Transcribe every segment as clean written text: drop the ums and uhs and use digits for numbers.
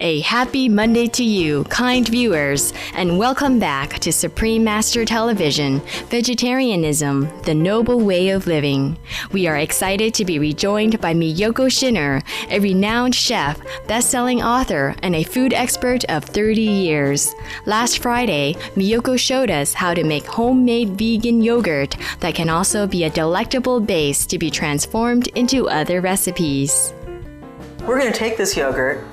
A happy Monday to you, kind viewers, and welcome back to Supreme Master Television, Vegetarianism, the Noble Way of Living. We are excited to be rejoined by Miyoko Schinner, a renowned chef, best-selling author, and a food expert of 30 years. Last Friday, Miyoko showed us how to make homemade vegan yogurt that can also be a delectable base to be transformed into other recipes. We're going to take this yogurt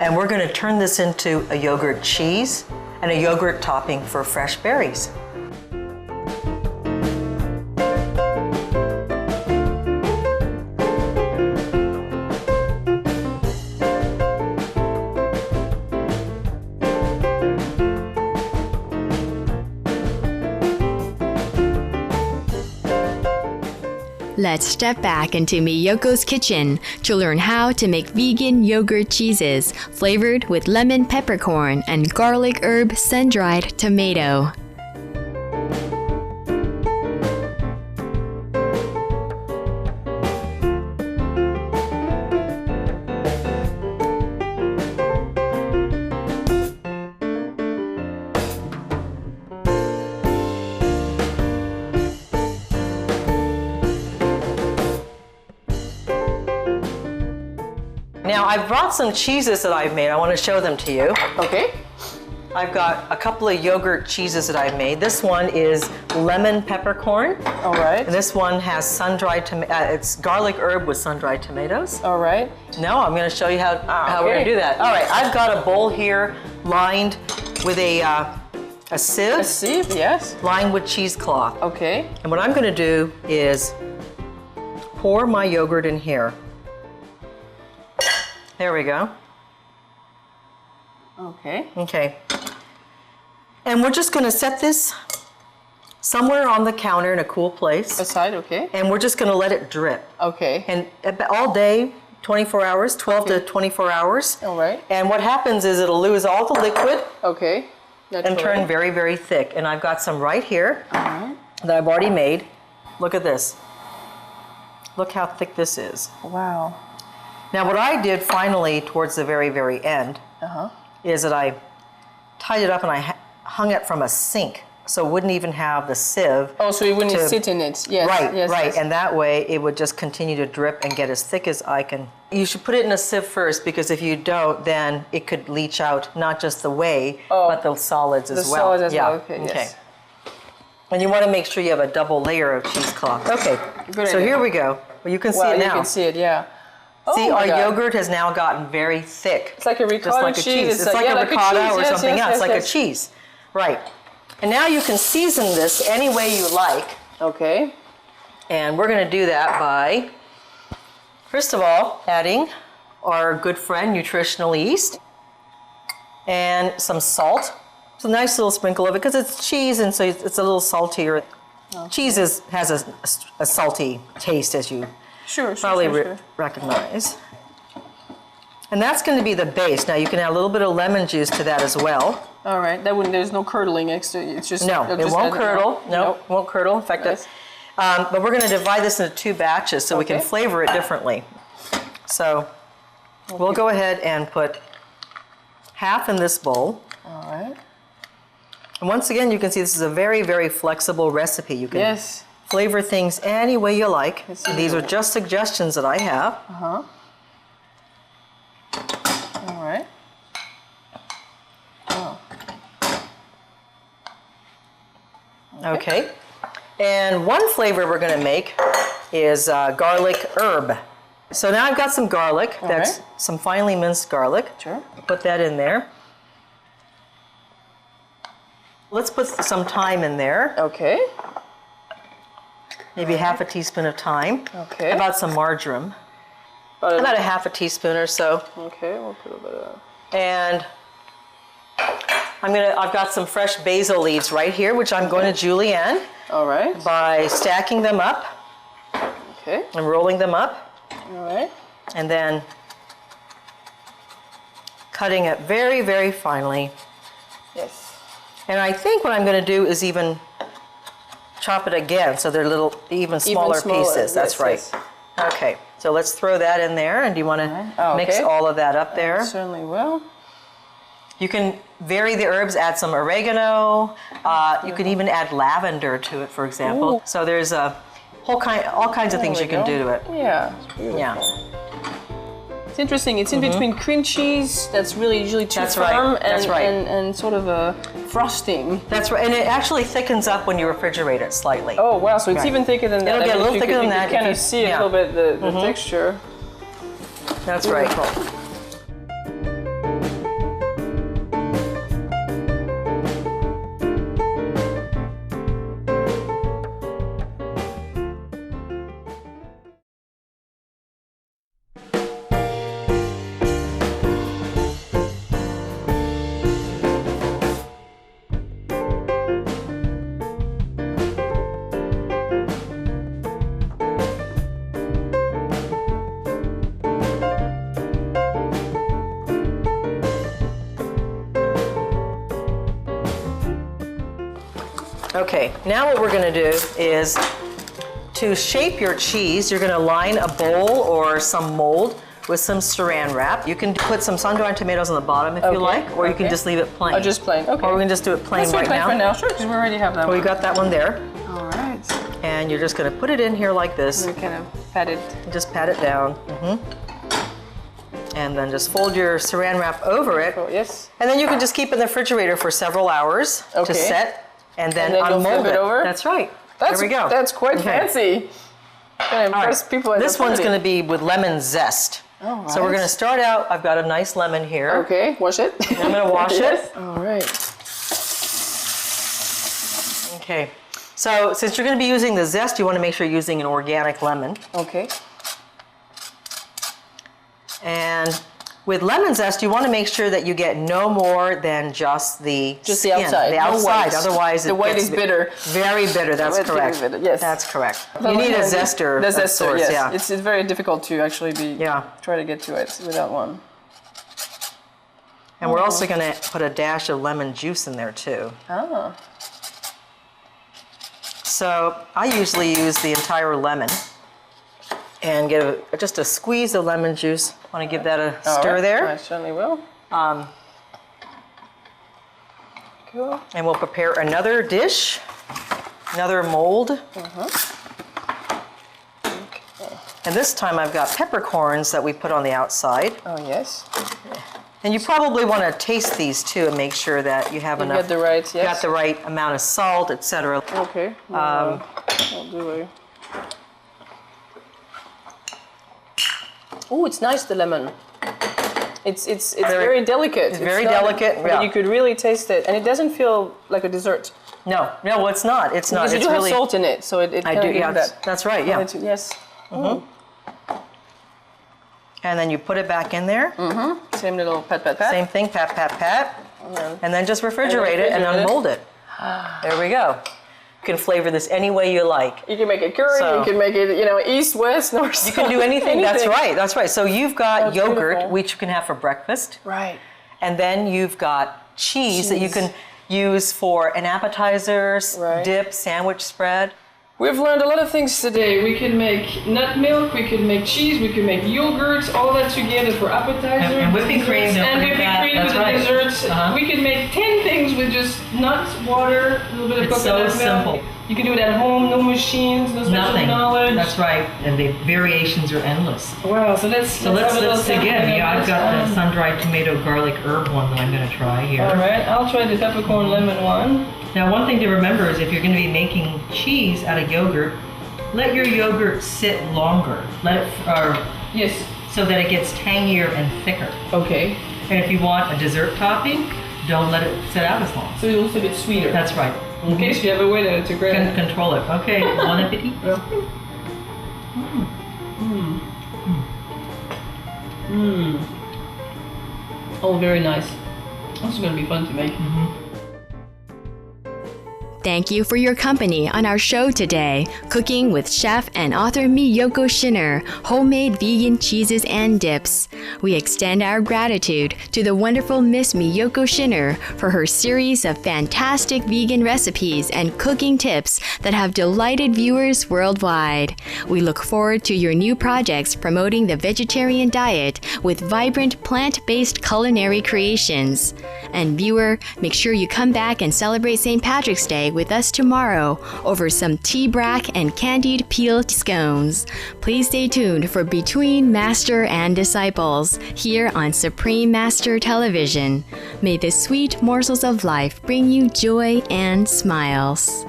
and we're going to turn this into a yogurt cheese and a yogurt topping for fresh berries. Let's step back into Miyoko's kitchen to learn how to make vegan yogurt cheeses flavored with lemon peppercorn and garlic herb sun-dried tomato. Now I've brought some cheeses that I've made. I want to show them to you. Okay. I've got a couple of yogurt cheeses that I've made. This one is lemon peppercorn. All right. And this one has sun-dried tomato. It's garlic herb with sun-dried tomatoes. All right. Now I'm going to show you how we're going to do that. All right. I've got a bowl here lined with a sieve. A sieve, yes. Lined with cheesecloth. Okay. And what I'm going to do is pour my yogurt in here. There we go. Okay. Okay. And we're just going to set this somewhere on the counter in a cool place. Aside, okay. And we're just going to let it drip. Okay. And all day, 24 hours, 12 to 24 hours. All right. And what happens is it'll lose all the liquid. Okay. And turn very, very thick. And I've got some right here Uh-huh. that I've already made. Look at this. Look how thick this is. Wow. Now what I did finally towards the very, very end is that I tied it up and I hung it from a sink so it wouldn't even have the sieve. Oh, so you wouldn't sit in it. Yes. Right, yes, right. Yes. And that way it would just continue to drip and get as thick as I can. You should put it in a sieve first because if you don't, then it could leach out not just the whey, but the solids as well. The solids as well, okay, yes. And you want to make sure you have a double layer of cheesecloth. Okay, Good so idea. here we go. Well, you can see it now. You can see it, yeah. See, Oh our my God. yogurt has now gotten very thick. It's like a ricotta just like a cheese. It's like a ricotta or something else, yes, like yes. a cheese. Right. And now you can season this any way you like. Okay. And we're going to do that by, first of all, adding our good friend Nutritional yeast and some salt. It's a nice little sprinkle of it because it's cheese and so it's a little saltier. Okay. Cheese has a salty taste, as you probably recognize. And that's going to be the base. Now you can add a little bit of lemon juice to that as well. All right. There's no curdling extra. It's just no. It won't curdle. No, it won't curdle. In fact, yes. But we're going to divide this into two batches so we can flavor it differently. So we'll go ahead and put half in this bowl. All right. And once again, you can see this is a very, very flexible recipe. You can flavor things any way you like. These are just suggestions that I have. All right. Oh. Okay. And one flavor we're going to make is garlic herb. So now I've got some garlic. That's some finely minced garlic. Sure. Put that in there. Let's put some thyme in there. Okay. Maybe half a teaspoon of thyme. Okay. How about some marjoram? About a half a teaspoon or so. Okay, we'll put a bit of that. And I've got some fresh basil leaves right here, which I'm going to julienne. All right. By stacking them up. Okay. And rolling them up. All right. And then cutting it very, very finely. Yes. And I think what I'm going to do is even chop it again so they're little, even smaller pieces. That's right. Yes. Okay, so let's throw that in there. And do you want to mix all of that up there? I certainly will. You can vary the herbs, add some oregano. You can even add lavender to it, for example. Ooh. So there's a all kinds of things you can do to it. Yeah, it's beautiful. Yeah. It's interesting. It's in between cream cheese that's really usually too That's firm right. That's right. and sort of a frosting. That's right, and it actually thickens up when you refrigerate it slightly. Oh wow, so it's Right. even thicker than that. It'll get a little You thicker could- than you that could kind if of you- see yeah. a little bit the texture. That's right. Okay, now what we're gonna do is to shape your cheese, you're gonna line a bowl or some mold with some saran wrap. You can put some sun-dried tomatoes on the bottom if you like, or you can just leave it plain. Oh, just plain, okay. Or we can just do it plain Let's do right it plain now. for now, sure, because we already have that Well, one. you got that one there, All right. and you're just gonna put it in here like this. We kind of pat it. Just pat it down. And then just fold your saran wrap over it. Oh, yes. And then you can just keep it in the refrigerator for several hours Okay. to set, and then, And then you'll unmold flip it over? That's right. That's, there we go. That's quite Okay. fancy. Gonna impress people at This the one's party. going to be with lemon zest. All So we're right. going to start out, I've got a nice lemon here. Okay, wash it. I'm going to wash Yes. it. All right. Okay. So since you're going to be using the zest, you want to make sure you're using an organic lemon. Okay. And with lemon zest, you want to make sure that you get no more than just the Just skin, the outside. The No outside. white. Otherwise, The it white gets is bitter. Very bitter. That's White is correct. bitter, yes. That's correct. The You need a lemon- zester. The of zester, sorts, yes. Yeah. It's very difficult to actually Yeah. try to get to it without one. And we're also going to put a dash of lemon juice in there too. Ah. So I usually use the entire lemon and give just a squeeze of lemon juice. Want to give that a All stir right. there? I certainly will. Cool. And we'll prepare another dish, another mold. And this time I've got peppercorns that we put on the outside. Oh, yes. And you probably want to taste these too and make sure that you have You enough. get the right, yes. Got the right amount of salt, etc. Okay. I'll do it. Oh, it's nice, the lemon. It's very delicate. It's very not- delicate, But yeah. you could really taste it, and it doesn't feel like a dessert. No, well, it's not. It's not. Because you It's do really. have salt in it, so it I kind do. of Yeah, gives that. that's right. Yeah. quality. Yes. And then you put it back in there. Same little pat, pat, pat. Same thing. Pat, pat, pat. then- And then just refrigerate it and refrigerate it. unmold it. There we go. You can flavor this any way you like. You can make it curry, So- you can make it, east, west, north, south. You can do anything. That's right. That's right. So you've got That's yogurt, beautiful. which you can have for breakfast. Right. And then you've got cheese that you Cheese. can use for an appetizer, Right. dip, sandwich spread. We've learned a lot of things today. We can make nut milk, we can make cheese, we can make yogurt, all that together for appetizers. And whipping cream, desserts, don't and forget whipping that. cream That's with the right. desserts. Uh-huh. We can make 10 things with just nuts, water, a little bit of It's so coconut milk. simple. You can do it at home, no machines, no special Nothing. knowledge. That's right. And the variations are endless. Wow, so let's So let's have a little dig in. sampling Yeah, of I've this got one. the sun-dried tomato garlic herb one that I'm going to try here. All right, I'll try the peppercorn lemon one. Now, one thing to remember is if you're going to be making cheese out of yogurt, let your yogurt sit longer. Let it, Yes. so that it gets tangier and thicker. Okay. And if you want a dessert topping, don't let it sit out as long. So it's also a bit sweeter. That's right. In case you have a way to You grab can it. control it. Okay, bon appetit. Oh, very nice. Also going to be fun to make. Thank you for your company on our show today, Cooking with Chef and author Miyoko Schinner, Homemade Vegan Cheeses and Dips. We extend our gratitude to the wonderful Miss Miyoko Schinner for her series of fantastic vegan recipes and cooking tips that have delighted viewers worldwide. We look forward to your new projects promoting the vegetarian diet with vibrant plant-based culinary creations. And viewer, make sure you come back and celebrate St. Patrick's Day with us tomorrow over some tea brack and candied peeled scones. Please stay tuned for Between Master and Disciples here on Supreme Master Television. May the sweet morsels of life bring you joy and smiles.